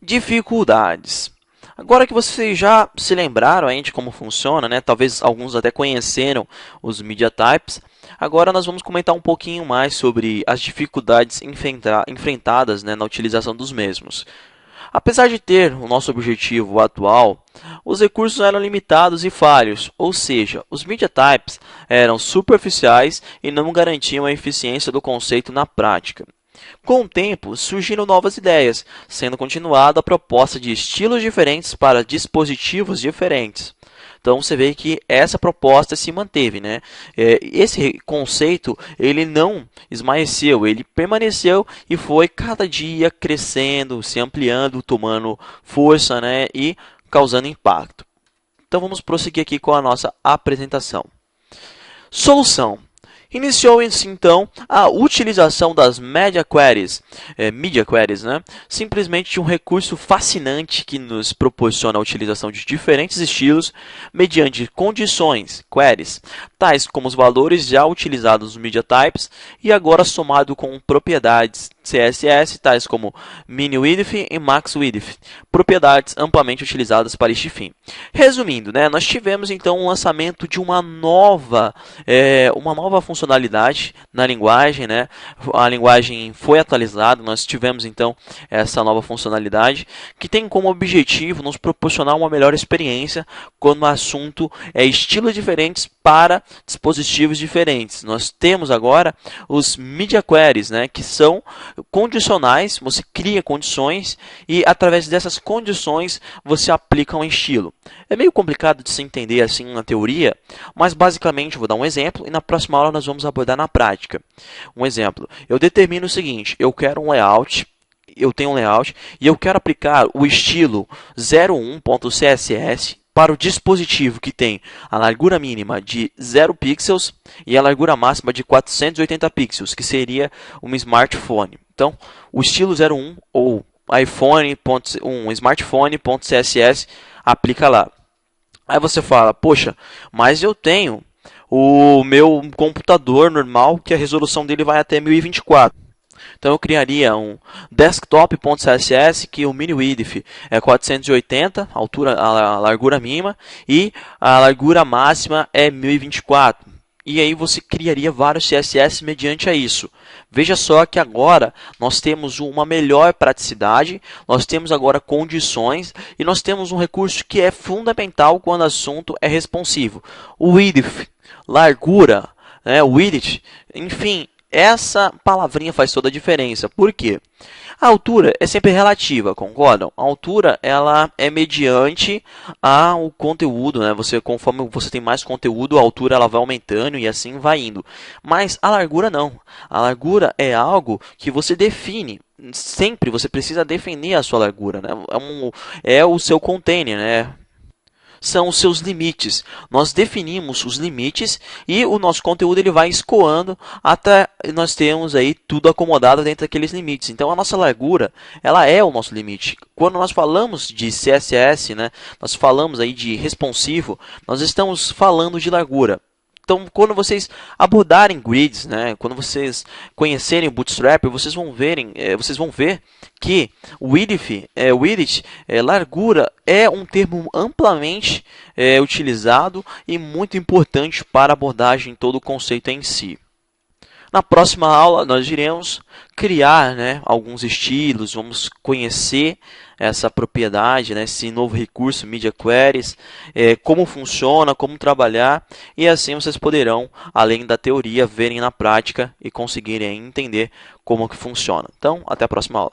Dificuldades. Agora que vocês já se lembraram aí de como funciona, né? Talvez alguns até conheceram os media types. Agora nós vamos comentar um pouquinho mais sobre as dificuldades enfrentadas, né, na utilização dos mesmos. Apesar de ter o nosso objetivo atual, os recursos eram limitados e falhos, ou seja, os media types eram superficiais e não garantiam a eficiência do conceito na prática. Com o tempo, surgiram novas ideias, sendo continuada a proposta de estilos diferentes para dispositivos diferentes. Então você vê que essa proposta se manteve, né? Esse conceito ele não esmaeceu, ele permaneceu e foi cada dia crescendo, se ampliando, tomando força, né? E causando impacto. Então vamos prosseguir aqui com a nossa apresentação. Solução. Iniciou-se então a utilização das media queries, né? Simplesmente um recurso fascinante que nos proporciona a utilização de diferentes estilos mediante condições, queries, tais como os valores já utilizados nos media types e agora somado com propriedades CSS, tais como min-width e max-width, propriedades amplamente utilizadas para este fim. Resumindo, né, nós tivemos então o lançamento de uma nova funcionalidade na linguagem, né? A linguagem foi atualizada, nós tivemos então essa nova funcionalidade que tem como objetivo nos proporcionar uma melhor experiência quando o assunto é estilos diferentes para dispositivos diferentes. Nós temos agora os media queries, né, que são condicionais, você cria condições e através dessas condições você aplica um estilo. É meio complicado de se entender assim na teoria, mas basicamente eu vou dar um exemplo e na próxima aula nós vamos abordar na prática. Um exemplo, eu determino o seguinte, eu quero um layout, eu tenho um layout e eu quero aplicar o estilo 01.css para o dispositivo que tem a largura mínima de 0 pixels e a largura máxima de 480 pixels, que seria um smartphone. Então, o estilo 01 ou smartphone.css aplica lá. Aí você fala, poxa, mas eu tenho o meu computador normal que a resolução dele vai até 1024. Então eu criaria um desktop.css que o min-width é 480, a largura mínima, e a largura máxima é 1024. E aí você criaria vários CSS mediante a isso. Veja só que agora nós temos uma melhor praticidade, nós temos agora condições e nós temos um recurso que é fundamental quando o assunto é responsivo. O width, largura, né, width, enfim, essa palavrinha faz toda a diferença. Por quê? A altura é sempre relativa, concordam? A altura ela é mediante ao conteúdo, né? Conforme você tem mais conteúdo, a altura ela vai aumentando e assim vai indo. Mas a largura não. A largura é algo que você define. Sempre você precisa definir a sua largura, né? É o seu container, né? São os seus limites. Nós definimos os limites e o nosso conteúdo ele vai escoando até nós termos aí tudo acomodado dentro daqueles limites. Então a nossa largura, ela é o nosso limite. Quando nós falamos de CSS, né, nós falamos aí de responsivo, nós estamos falando de largura. Então, quando vocês abordarem grids, né, quando vocês conhecerem o Bootstrap, vocês vão ver que width, largura, é um termo amplamente utilizado e muito importante para a abordagem todo o conceito em si. Na próxima aula, nós iremos criar, né, alguns estilos, vamos conhecer essa propriedade, né, esse novo recurso, Media Queries, como funciona, como trabalhar, e assim vocês poderão, além da teoria, verem na prática e conseguirem entender como que funciona. Então, até a próxima aula.